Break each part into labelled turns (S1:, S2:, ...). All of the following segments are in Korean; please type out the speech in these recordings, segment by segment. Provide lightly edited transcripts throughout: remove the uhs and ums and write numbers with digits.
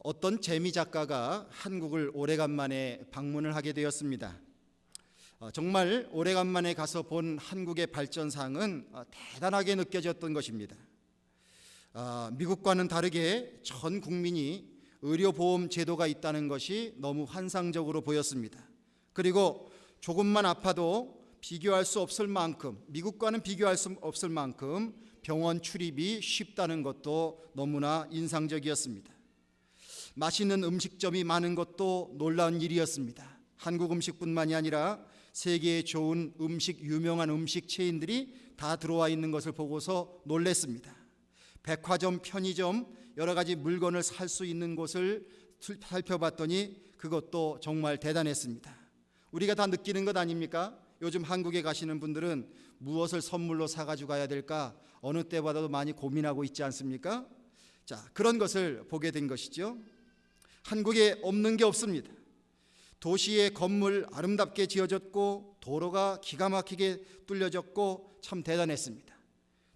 S1: 어떤 재미 작가가 한국을 오래간만에 방문을 하게 되었습니다. 정말 오래간만에 가서 본 한국의 발전상은 대단하게 느껴졌던 것입니다. 미국과는 다르게 전 국민이 의료보험 제도가 있다는 것이 너무 환상적으로 보였습니다. 그리고 조금만 아파도 비교할 수 없을 만큼, 미국과는 비교할 수 없을 만큼 병원 출입이 쉽다는 것도 너무나 인상적이었습니다. 맛있는 음식점이 많은 것도 놀라운 일이었습니다. 한국 음식뿐만이 아니라 세계에 좋은 음식, 유명한 음식 체인들이 다 들어와 있는 것을 보고서 놀랐습니다. 백화점, 편의점, 여러 가지 물건을 살 수 있는 곳을 살펴봤더니 그것도 정말 대단했습니다. 우리가 다 느끼는 것 아닙니까? 요즘 한국에 가시는 분들은 무엇을 선물로 사가지고 가야 될까 어느 때보다도 많이 고민하고 있지 않습니까? 자, 그런 것을 보게 된 것이죠. 한국에 없는 게 없습니다. 도시의 건물 아름답게 지어졌고 도로가 기가 막히게 뚫려졌고 참 대단했습니다.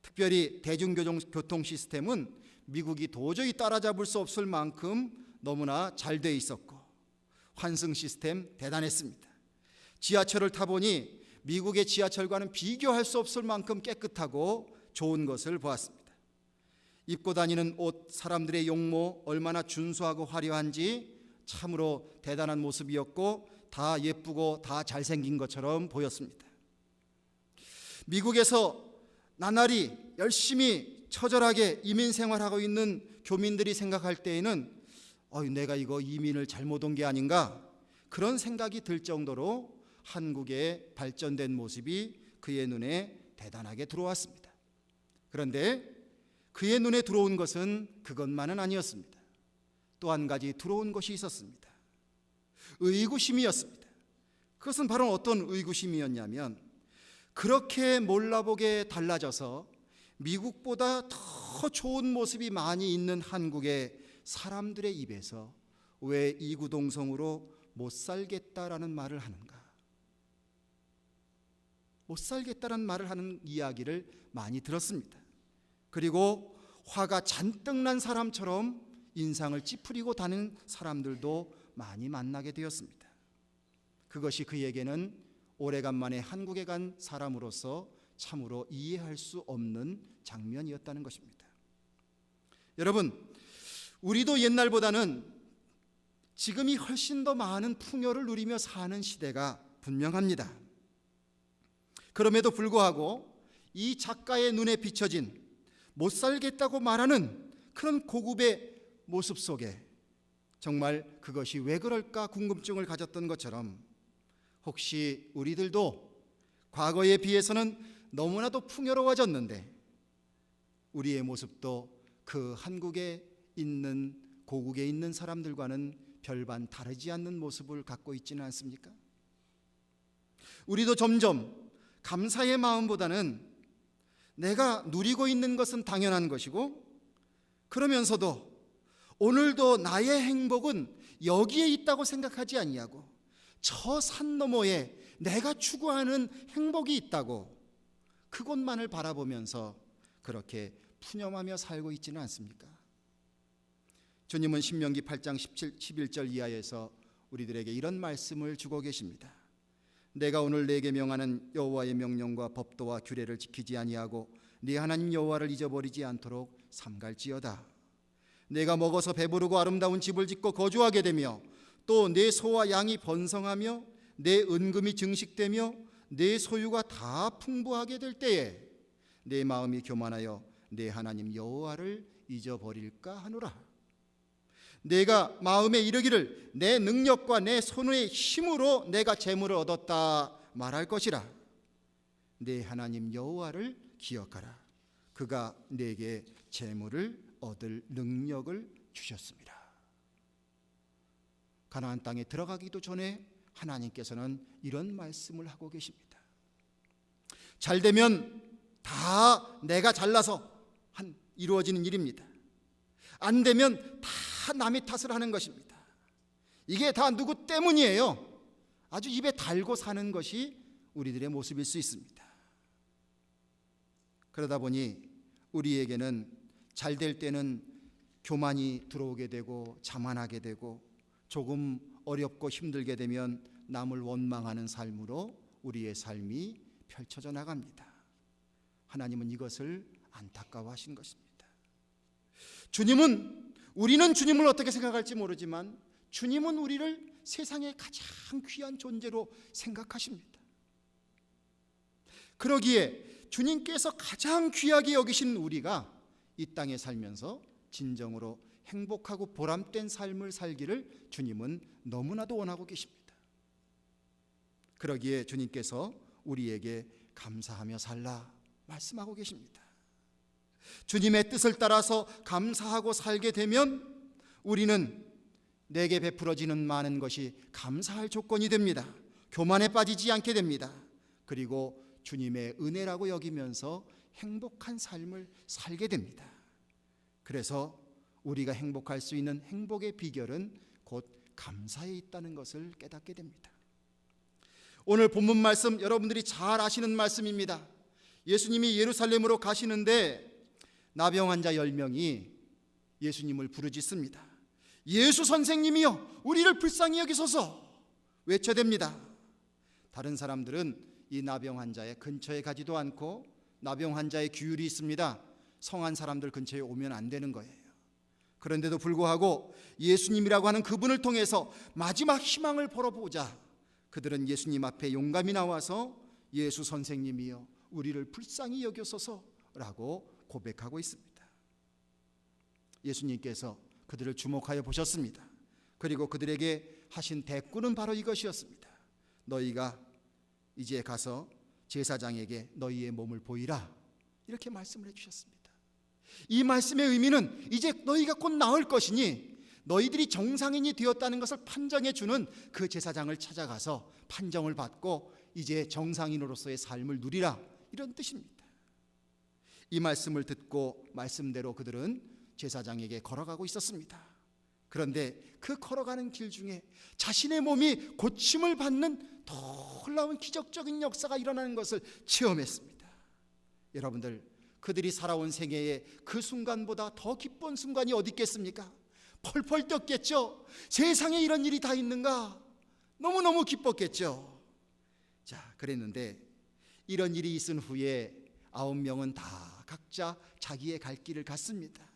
S1: 특별히 대중교통 시스템은 미국이 도저히 따라잡을 수 없을 만큼 너무나 잘 돼 있었고 환승 시스템 대단했습니다. 지하철을 타보니 미국의 지하철과는 비교할 수 없을 만큼 깨끗하고 좋은 것을 보았습니다. 입고 다니는 옷, 사람들의 용모 얼마나 준수하고 화려한지 참으로 대단한 모습이었고 다 예쁘고 다 잘생긴 것처럼 보였습니다. 미국에서 나날이 열심히 처절하게 이민 생활하고 있는 교민들이 생각할 때에는 내가 이거 이민을 잘못 온 게 아닌가 그런 생각이 들 정도로 한국의 발전된 모습이 그의 눈에 대단하게 들어왔습니다. 그런데 그의 눈에 들어온 것은 그것만은 아니었습니다. 또 한 가지 들어온 것이 있었습니다. 의구심이었습니다. 그것은 바로 어떤 의구심이었냐면 그렇게 몰라보게 달라져서 미국보다 더 좋은 모습이 많이 있는 한국의 사람들의 입에서 왜 이구동성으로 못 살겠다라는 말을 하는가? 못 살겠다라는 말을 하는 이야기를 많이 들었습니다. 그리고 화가 잔뜩 난 사람처럼 인상을 찌푸리고 다니는 사람들도 많이 만나게 되었습니다. 그것이 그에게는 오래간만에 한국에 간 사람으로서 참으로 이해할 수 없는 장면이었다는 것입니다. 여러분, 우리도 옛날보다는 지금이 훨씬 더 많은 풍요를 누리며 사는 시대가 분명합니다. 그럼에도 불구하고 이 작가의 눈에 비춰진 못 살겠다고 말하는 그런 고급의 모습 속에 정말 그것이 왜 그럴까 궁금증을 가졌던 것처럼 혹시 우리들도 과거에 비해서는 너무나도 풍요로워졌는데 우리의 모습도 그 한국에 있는 고국에 있는 사람들과는 별반 다르지 않는 모습을 갖고 있지는 않습니까? 우리도 점점 감사의 마음보다는 내가 누리고 있는 것은 당연한 것이고 그러면서도 오늘도 나의 행복은 여기에 있다고 생각하지 아니하고 저 산 너머에 내가 추구하는 행복이 있다고 그곳만을 바라보면서 그렇게 푸념하며 살고 있지는 않습니까? 주님은 신명기 8장 11절 이하에서 우리들에게 이런 말씀을 주고 계십니다. 내가 오늘 내게 명하는 여호와의 명령과 법도와 규례를 지키지 아니하고 네 하나님 여호와를 잊어버리지 않도록 삼갈지어다. 내가 먹어서 배부르고 아름다운 집을 짓고 거주하게 되며 또 내 소와 양이 번성하며 내 은금이 증식되며 내 소유가 다 풍부하게 될 때에 내 마음이 교만하여 내 하나님 여호와를 잊어버릴까 하노라. 내가 마음에 이르기를 내 능력과 내 손의 힘으로 내가 재물을 얻었다 말할 것이라. 내 하나님 여호와를 기억하라. 그가 내게 재물을 얻을 능력을 주셨습니다. 가나안 땅에 들어가기도 전에 하나님께서는 이런 말씀을 하고 계십니다. 잘 되면 다 내가 잘나서 이루어지는 일입니다. 안 되면 다 남의 탓을 하는 것입니다. 이게 다 누구 때문이에요? 아주 입에 달고 사는 것이 우리들의 모습일 수 있습니다. 그러다 보니 우리에게는 잘 될 때는 교만이 들어오게 되고 자만하게 되고 조금 어렵고 힘들게 되면 남을 원망하는 삶으로 우리의 삶이 펼쳐져 나갑니다. 하나님은 이것을 안타까워하신 것입니다. 우리는 주님을 어떻게 생각할지 모르지만 주님은 우리를 세상의 가장 귀한 존재로 생각하십니다. 그러기에 주님께서 가장 귀하게 여기신 우리가 이 땅에 살면서 진정으로 행복하고 보람된 삶을 살기를 주님은 너무나도 원하고 계십니다. 그러기에 주님께서 우리에게 감사하며 살라 말씀하고 계십니다. 주님의 뜻을 따라서 감사하고 살게 되면 우리는 내게 베풀어지는 많은 것이 감사할 조건이 됩니다. 교만에 빠지지 않게 됩니다. 그리고 주님의 은혜라고 여기면서 행복한 삶을 살게 됩니다. 그래서 우리가 행복할 수 있는 행복의 비결은 곧 감사에 있다는 것을 깨닫게 됩니다. 오늘 본문 말씀 여러분들이 잘 아시는 말씀입니다. 예수님이 예루살렘으로 가시는데 나병 환자 10명이 예수님을 부르짖습니다. 예수 선생님이여 우리를 불쌍히 여기소서 외쳐댑니다. 다른 사람들은 이 나병 환자의 근처에 가지도 않고 나병 환자의 규율이 있습니다. 성한 사람들 근처에 오면 안 되는 거예요. 그런데도 불구하고 예수님이라고 하는 그분을 통해서 마지막 희망을 벌어보자 그들은 예수님 앞에 용감히 나와서 예수 선생님이여 우리를 불쌍히 여겨소서라고 고백하고 있습니다. 예수님께서 그들을 주목하여 보셨습니다. 그리고 그들에게 하신 대꾸는 바로 이것이었습니다. 너희가 이제 가서 제사장에게 너희의 몸을 보이라 이렇게 말씀을 해주셨습니다. 이 말씀의 의미는 이제 너희가 곧 나을 것이니 너희들이 정상인이 되었다는 것을 판정해 주는 그 제사장을 찾아가서 판정을 받고 이제 정상인으로서의 삶을 누리라 이런 뜻입니다. 이 말씀을 듣고 말씀대로 그들은 제사장에게 걸어가고 있었습니다. 그런데 그 걸어가는 길 중에 자신의 몸이 고침을 받는 놀라운 기적적인 역사가 일어나는 것을 체험했습니다. 여러분들 그들이 살아온 생애에 그 순간보다 더 기쁜 순간이 어디 있겠습니까? 펄펄 뛰었겠죠. 세상에 이런 일이 다 있는가? 너무너무 기뻤겠죠. 자, 그랬는데 이런 일이 있은 후에 9명은 다 각자 자기의 갈 길을 갔습니다.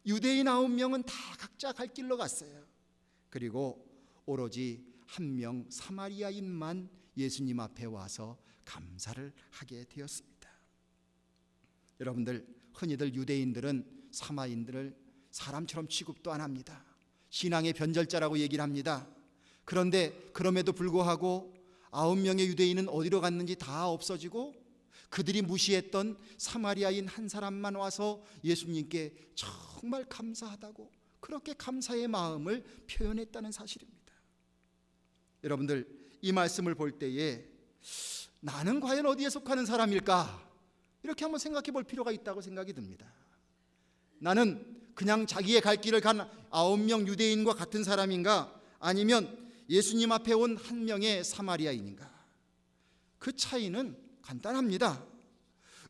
S1: 유대인 9명은 다 각자 갈 길로 갔어요. 그리고 오로지 한 명 사마리아인만 예수님 앞에 와서 감사를 하게 되었습니다. 여러분들 흔히들 유대인들은 사마리아인들을 사람처럼 취급도 안 합니다. 신앙의 변절자라고 얘기를 합니다. 그런데 그럼에도 불구하고 9명의 유대인은 어디로 갔는지 다 없어지고 그들이 무시했던 사마리아인 한 사람만 와서 예수님께 정말 감사하다고 그렇게 감사의 마음을 표현했다는 사실입니다. 여러분들 이 말씀을 볼 때에 나는 과연 어디에 속하는 사람일까? 이렇게 한번 생각해 볼 필요가 있다고 생각이 듭니다. 나는 그냥 자기의 갈 길을 간 9명 유대인과 같은 사람인가? 아니면 예수님 앞에 온 한 명의 사마리아인인가? 그 차이는 간단합니다.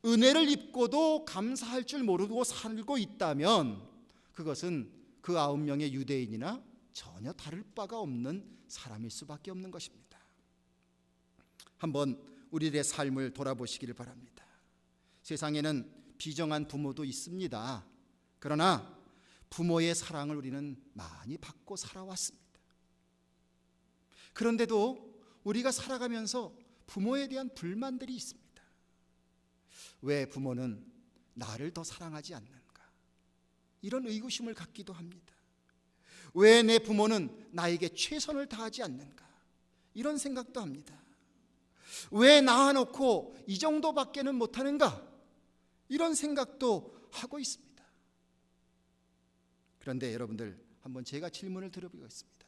S1: 은혜를 입고도 감사할 줄 모르고 살고 있다면 그것은 그 9명의 유대인이나 전혀 다를 바가 없는 사람일 수밖에 없는 것입니다. 한번 우리들의 삶을 돌아보시기를 바랍니다. 세상에는 비정한 부모도 있습니다. 그러나 부모의 사랑을 우리는 많이 받고 살아왔습니다. 그런데도 우리가 살아가면서 부모에 대한 불만들이 있습니다. 왜 부모는 나를 더 사랑하지 않는가? 이런 의구심을 갖기도 합니다. 왜 내 부모는 나에게 최선을 다하지 않는가? 이런 생각도 합니다. 왜 낳아놓고 이 정도밖에는 못하는가? 이런 생각도 하고 있습니다. 그런데 여러분들 한번 제가 질문을 드려보겠습니다.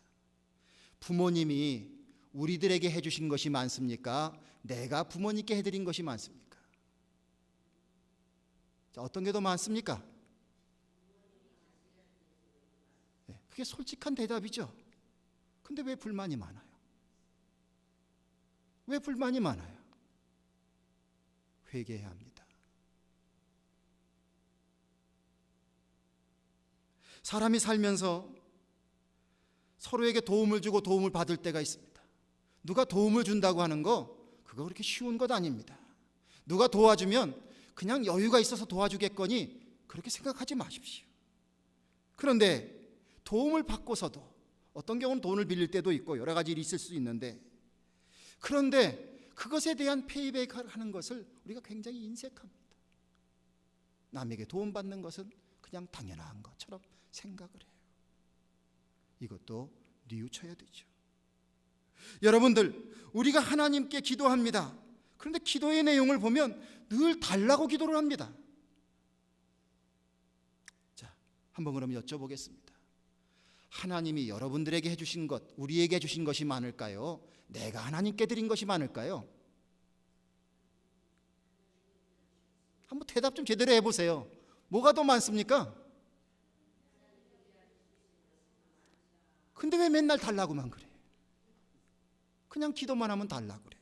S1: 부모님이 우리들에게 해주신 것이 많습니까? 내가 부모님께 해드린 것이 많습니까? 자, 어떤 게 더 많습니까? 그게 솔직한 대답이죠. 근데 왜 불만이 많아요? 왜 불만이 많아요? 회개해야 합니다. 사람이 살면서 서로에게 도움을 주고 도움을 받을 때가 있습니다. 누가 도움을 준다고 하는 거 그거 그렇게 쉬운 것 아닙니다. 누가 도와주면 그냥 여유가 있어서 도와주겠거니 그렇게 생각하지 마십시오. 그런데 도움을 받고서도 어떤 경우는 돈을 빌릴 때도 있고 여러 가지 일이 있을 수 있는데, 그런데 그것에 대한 페이백을 하는 것을 우리가 굉장히 인색합니다. 남에게 도움받는 것은 그냥 당연한 것처럼 생각을 해요. 이것도 뉘우쳐야 되죠. 여러분들, 우리가 하나님께 기도합니다. 그런데 기도의 내용을 보면 늘 달라고 기도를 합니다. 자, 한번 그럼 여쭤보겠습니다. 하나님이 여러분들에게 해주신 것, 우리에게 해주신 것이 많을까요? 내가 하나님께 드린 것이 많을까요? 한번 대답 좀 제대로 해보세요. 뭐가 더 많습니까? 근데 왜 맨날 달라고만 그래? 그냥 기도만 하면 달라고 그래.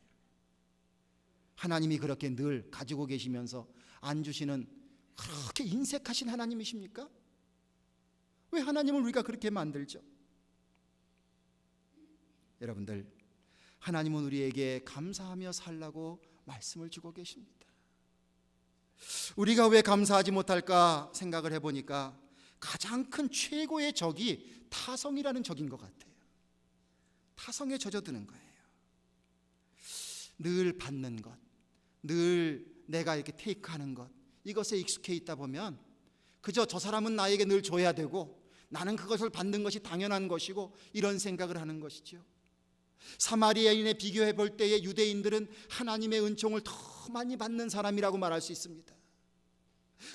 S1: 하나님이 그렇게 늘 가지고 계시면서 안 주시는 그렇게 인색하신 하나님이십니까? 왜 하나님을 우리가 그렇게 만들죠? 여러분들, 하나님은 우리에게 감사하며 살라고 말씀을 주고 계십니다. 우리가 왜 감사하지 못할까 생각을 해보니까 가장 큰 최고의 적이 타성이라는 적인 것 같아요. 타성에 젖어드는 거예요. 늘 받는 것, 늘 내가 이렇게 테이크하는 것, 이것에 익숙해 있다 보면 그저 저 사람은 나에게 늘 줘야 되고 나는 그것을 받는 것이 당연한 것이고 이런 생각을 하는 것이죠. 사마리아인에 비교해 볼 때에 유대인들은 하나님의 은총을 더 많이 받는 사람이라고 말할 수 있습니다.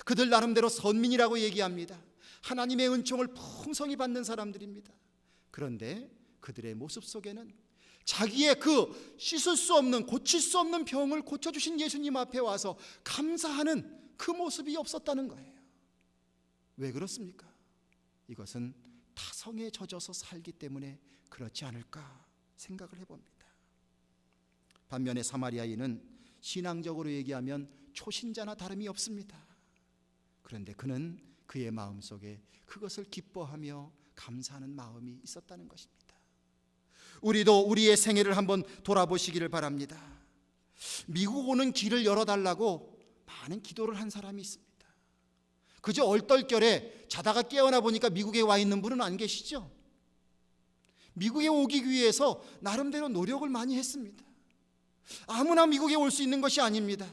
S1: 그들 나름대로 선민이라고 얘기합니다. 하나님의 은총을 풍성히 받는 사람들입니다. 그런데 그들의 모습 속에는 자기의 그 씻을 수 없는, 고칠 수 없는 병을 고쳐주신 예수님 앞에 와서 감사하는 그 모습이 없었다는 거예요. 왜 그렇습니까? 이것은 타성에 젖어서 살기 때문에 그렇지 않을까 생각을 해봅니다. 반면에 사마리아인은 신앙적으로 얘기하면 초신자나 다름이 없습니다. 그런데 그는 그의 마음속에 그것을 기뻐하며 감사하는 마음이 있었다는 것입니다. 우리도 우리의 생애를 한번 돌아보시기를 바랍니다. 미국 오는 길을 열어달라고 많은 기도를 한 사람이 있습니다. 그저 얼떨결에 자다가 깨어나 보니까 미국에 와 있는 분은 안 계시죠? 미국에 오기 위해서 나름대로 노력을 많이 했습니다. 아무나 미국에 올 수 있는 것이 아닙니다.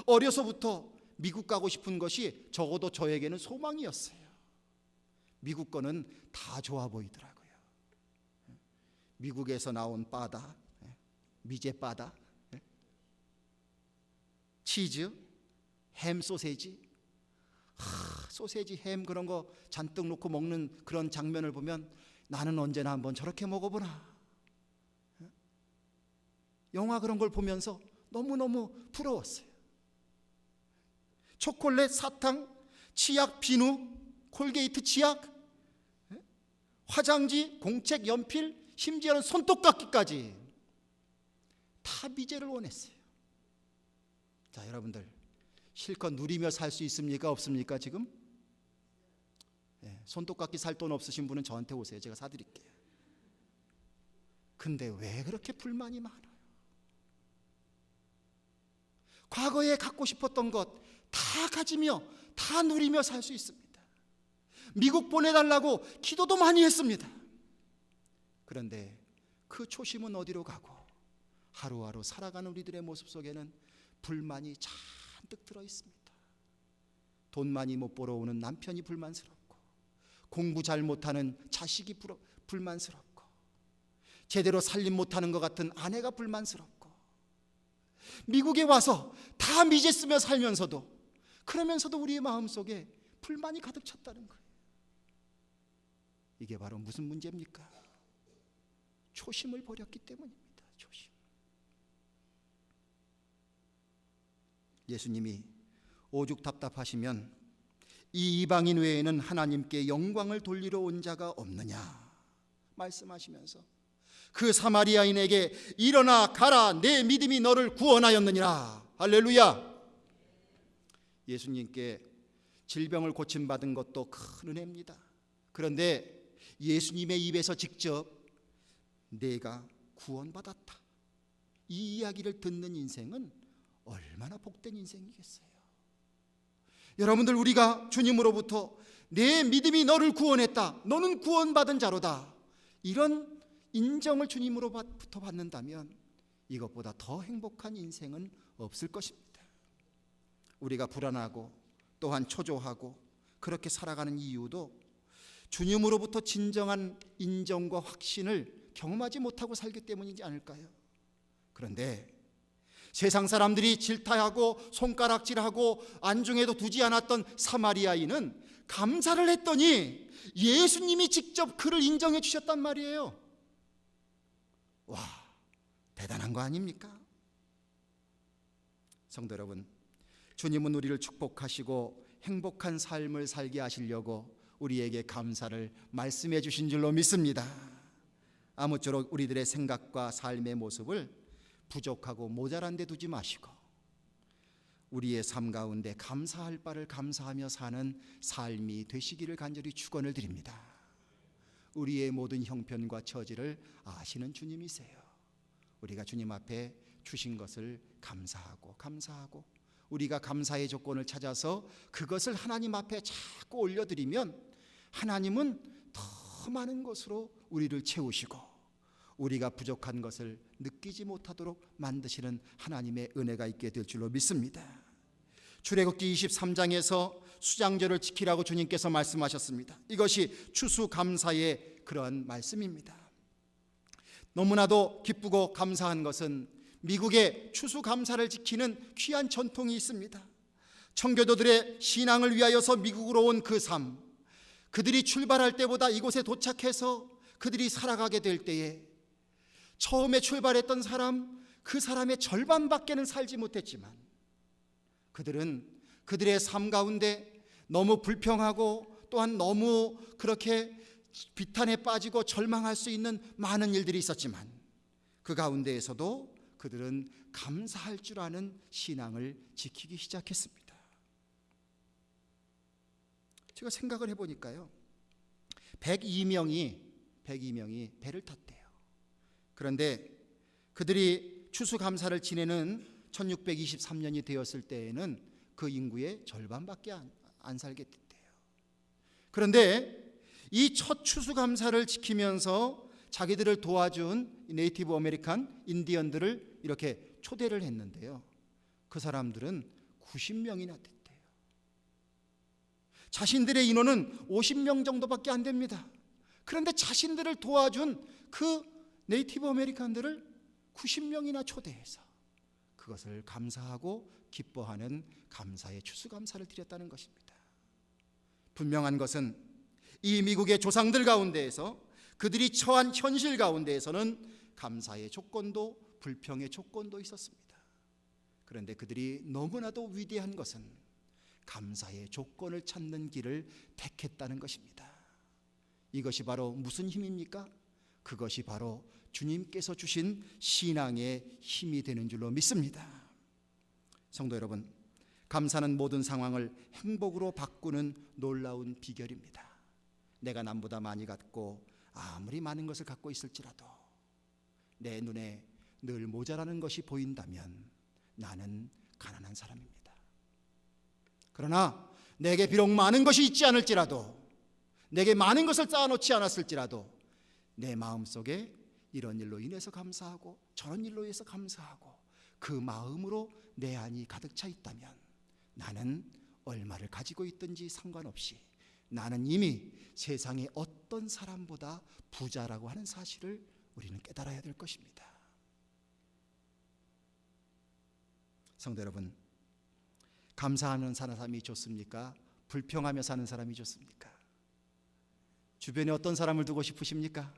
S1: 어려서부터 미국 가고 싶은 것이 적어도 저에게는 소망이었어요. 미국 거는 다 좋아 보이더라고요. 미국에서 나온 바다, 미제 바다, 치즈, 햄 소세지, 소세지, 햄 그런 거 잔뜩 놓고 먹는 그런 장면을 보면 나는 언제나 한번 저렇게 먹어보나. 영화 그런 걸 보면서 너무너무 부러웠어요. 초콜릿, 사탕, 치약, 비누, 콜게이트 치약, 화장지, 공책, 연필, 심지어는 손톱깎이까지 다 미제를 원했어요. 자, 여러분들 실컷 누리며 살 수 있습니까? 없습니까? 지금? 손톱깎이 살 돈 없으신 분은 저한테 오세요. 제가 사드릴게요. 근데 왜 그렇게 불만이 많아요? 과거에 갖고 싶었던 것 다 가지며 다 누리며 살 수 있습니다. 미국 보내달라고 기도도 많이 했습니다. 그런데 그 초심은 어디로 가고 하루하루 살아가는 우리들의 모습 속에는 불만이 잔뜩 들어 있습니다. 돈 많이 못 벌어오는 남편이 불만스럽고, 공부 잘 못하는 자식이 불만스럽고, 제대로 살림 못하는 것 같은 아내가 불만스럽고, 미국에 와서 다 미제 쓰며 살면서도, 그러면서도 우리의 마음속에 불만이 가득 찼다는 거예요. 이게 바로 무슨 문제입니까? 초심을 버렸기 때문입니다. 초심. 예수님이 오죽 답답하시면 이 이방인 외에는 하나님께 영광을 돌리러 온 자가 없느냐 말씀하시면서 그 사마리아인에게 일어나 가라, 내 믿음이 너를 구원하였느니라. 할렐루야. 예수님께 질병을 고침받은 것도 큰 은혜입니다. 그런데 예수님의 입에서 직접 내가 구원받았다, 이 이야기를 듣는 인생은 얼마나 복된 인생이겠어요. 여러분들, 우리가 주님으로부터 내 믿음이 너를 구원했다, 너는 구원받은 자로다, 이런 인정을 주님으로부터 받는다면 이것보다 더 행복한 인생은 없을 것입니다. 우리가 불안하고 또한 초조하고 그렇게 살아가는 이유도 주님으로부터 진정한 인정과 확신을 경험하지 못하고 살기 때문이지 않을까요? 그런데 세상 사람들이 질타하고 손가락질하고 안중에도 두지 않았던 사마리아인은 감사를 했더니 예수님이 직접 그를 인정해 주셨단 말이에요. 와, 대단한 거 아닙니까? 성도 여러분, 주님은 우리를 축복하시고 행복한 삶을 살게 하시려고 우리에게 감사를 말씀해 주신 줄로 믿습니다. 아무쪼록 우리들의 생각과 삶의 모습을 부족하고 모자란 데 두지 마시고 우리의 삶 가운데 감사할 바를 감사하며 사는 삶이 되시기를 간절히 축원을 드립니다. 우리의 모든 형편과 처지를 아시는 주님이세요. 우리가 주님 앞에 주신 것을 감사하고 우리가 감사의 조건을 찾아서 그것을 하나님 앞에 자꾸 올려드리면 하나님은 더 많은 것으로 우리를 채우시고 우리가 부족한 것을 느끼지 못하도록 만드시는 하나님의 은혜가 있게 될 줄로 믿습니다. 출애굽기 23장에서 수장절을 지키라고 주님께서 말씀하셨습니다. 이것이 추수감사의 그런 말씀입니다. 너무나도 기쁘고 감사한 것은 미국의 추수감사를 지키는 귀한 전통이 있습니다. 청교도들의 신앙을 위하여서 미국으로 온 그 삶, 그들이 출발할 때보다 이곳에 도착해서 그들이 살아가게 될 때에 처음에 출발했던 사람, 그 사람의 절반밖에는 살지 못했지만 그들은 그들의 삶 가운데 너무 불평하고 또한 너무 그렇게 비탄에 빠지고 절망할 수 있는 많은 일들이 있었지만 그 가운데에서도 그들은 감사할 줄 아는 신앙을 지키기 시작했습니다. 제가 생각을 해보니까요, 102명이 배를 탔대요. 그런데 그들이 추수감사를 지내는 1623년이 되었을 때에는 그 인구의 절반밖에 안 살게 됐대요. 그런데 이 첫 추수감사를 지키면서 자기들을 도와준 네이티브 아메리칸 인디언들을 이렇게 초대를 했는데요, 그 사람들은 90명이나 됐대요. 자신들의 인원은 50명 정도밖에 안 됩니다. 그런데 자신들을 도와준 그 네이티브 아메리칸들을 90명이나 초대해서 그것을 감사하고 기뻐하는 감사의 추수감사를 드렸다는 것입니다. 분명한 것은 이 미국의 조상들 가운데에서 그들이 처한 현실 가운데에서는 감사의 조건도 불평의 조건도 있었습니다. 그런데 그들이 너무나도 위대한 것은 감사의 조건을 찾는 길을 택했다는 것입니다. 이것이 바로 무슨 힘입니까? 그것이 바로 주님께서 주신 신앙의 힘이 되는 줄로 믿습니다. 성도 여러분, 감사는 모든 상황을 행복으로 바꾸는 놀라운 비결입니다. 내가 남보다 많이 갖고 아무리 많은 것을 갖고 있을지라도 내 눈에 늘 모자라는 것이 보인다면 나는 가난한 사람입니다. 그러나 내게 비록 많은 것이 있지 않을지라도, 내게 많은 것을 쌓아놓지 않았을지라도 내 마음속에 이런 일로 인해서 감사하고 저런 일로 인해서 감사하고 그 마음으로 내 안이 가득 차 있다면 나는 얼마를 가지고 있든지 상관없이 나는 이미 세상의 어떤 사람보다 부자라고 하는 사실을 우리는 깨달아야 될 것입니다. 성도 여러분, 감사하는 사람이 좋습니까? 불평하며 사는 사람이 좋습니까? 주변에 어떤 사람을 두고 싶으십니까?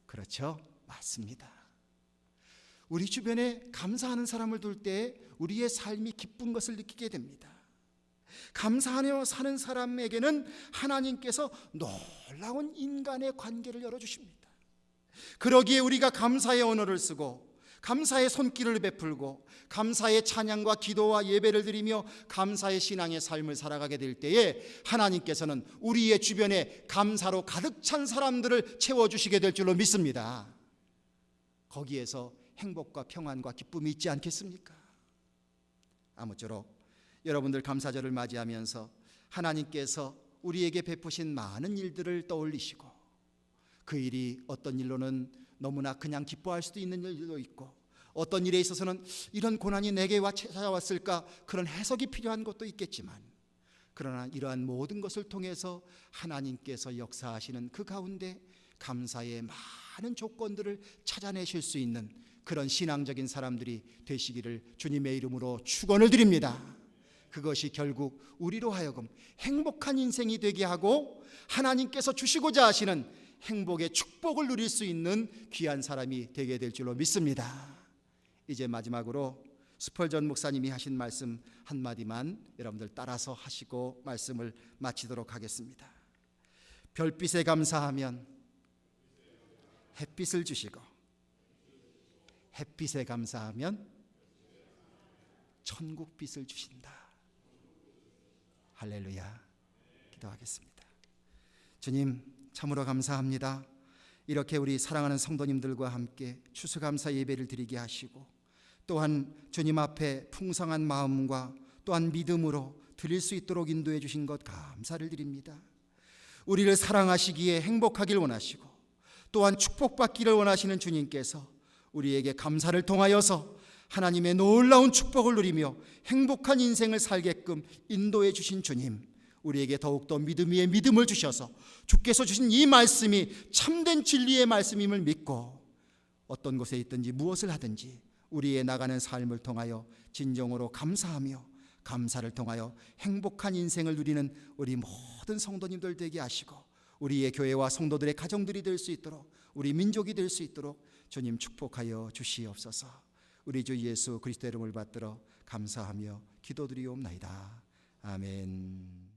S1: 그렇죠? 맞습니다. 우리 주변에 감사하는 사람을 둘 때 우리의 삶이 기쁜 것을 느끼게 됩니다. 감사하며 사는 사람에게는 하나님께서 놀라운 인간의 관계를 열어주십니다. 그러기에 우리가 감사의 언어를 쓰고 감사의 손길을 베풀고 감사의 찬양과 기도와 예배를 드리며 감사의 신앙의 삶을 살아가게 될 때에 하나님께서는 우리의 주변에 감사로 가득 찬 사람들을 채워주시게 될 줄로 믿습니다. 거기에서 행복과 평안과 기쁨이 있지 않겠습니까? 아무쪼록 여러분들 감사절을 맞이하면서 하나님께서 우리에게 베푸신 많은 일들을 떠올리시고 그 일이 어떤 일로는 너무나 그냥 기뻐할 수도 있는 일도 있고 어떤 일에 있어서는 이런 고난이 내게 찾아왔을까 그런 해석이 필요한 것도 있겠지만 그러나 이러한 모든 것을 통해서 하나님께서 역사하시는 그 가운데 감사의 많은 조건들을 찾아내실 수 있는 그런 신앙적인 사람들이 되시기를 주님의 이름으로 축원을 드립니다. 그것이 결국 우리로 하여금 행복한 인생이 되게 하고 하나님께서 주시고자 하시는 행복의 축복을 누릴 수 있는 귀한 사람이 되게 될 줄로 믿습니다. 이제 마지막으로 스펄전 목사님이 하신 말씀 한마디만 여러분들 따라서 하시고 말씀을 마치도록 하겠습니다. 별빛에 감사하면 햇빛을 주시고 햇빛에 감사하면 천국빛을 주신다. 할렐루야. 기도하겠습니다. 주님 참으로 감사합니다. 이렇게 우리 사랑하는 성도님들과 함께 추수감사 예배를 드리게 하시고 또한 주님 앞에 풍성한 마음과 또한 믿음으로 드릴 수 있도록 인도해 주신 것 감사를 드립니다. 우리를 사랑하시기에 행복하길 원하시고 또한 축복받기를 원하시는 주님께서 우리에게 감사를 통하여서 하나님의 놀라운 축복을 누리며 행복한 인생을 살게끔 인도해 주신 주님, 우리에게 더욱더 믿음 위에 믿음을 주셔서 주께서 주신 이 말씀이 참된 진리의 말씀임을 믿고 어떤 곳에 있든지 무엇을 하든지 우리의 나가는 삶을 통하여 진정으로 감사하며 감사를 통하여 행복한 인생을 누리는 우리 모든 성도님들 되게 하시고 우리의 교회와 성도들의 가정들이 될 수 있도록 우리 민족이 될 수 있도록 주님 축복하여 주시옵소서. 우리 주 예수 그리스도의 이름을 받들어 감사하며 기도드리옵나이다. 아멘.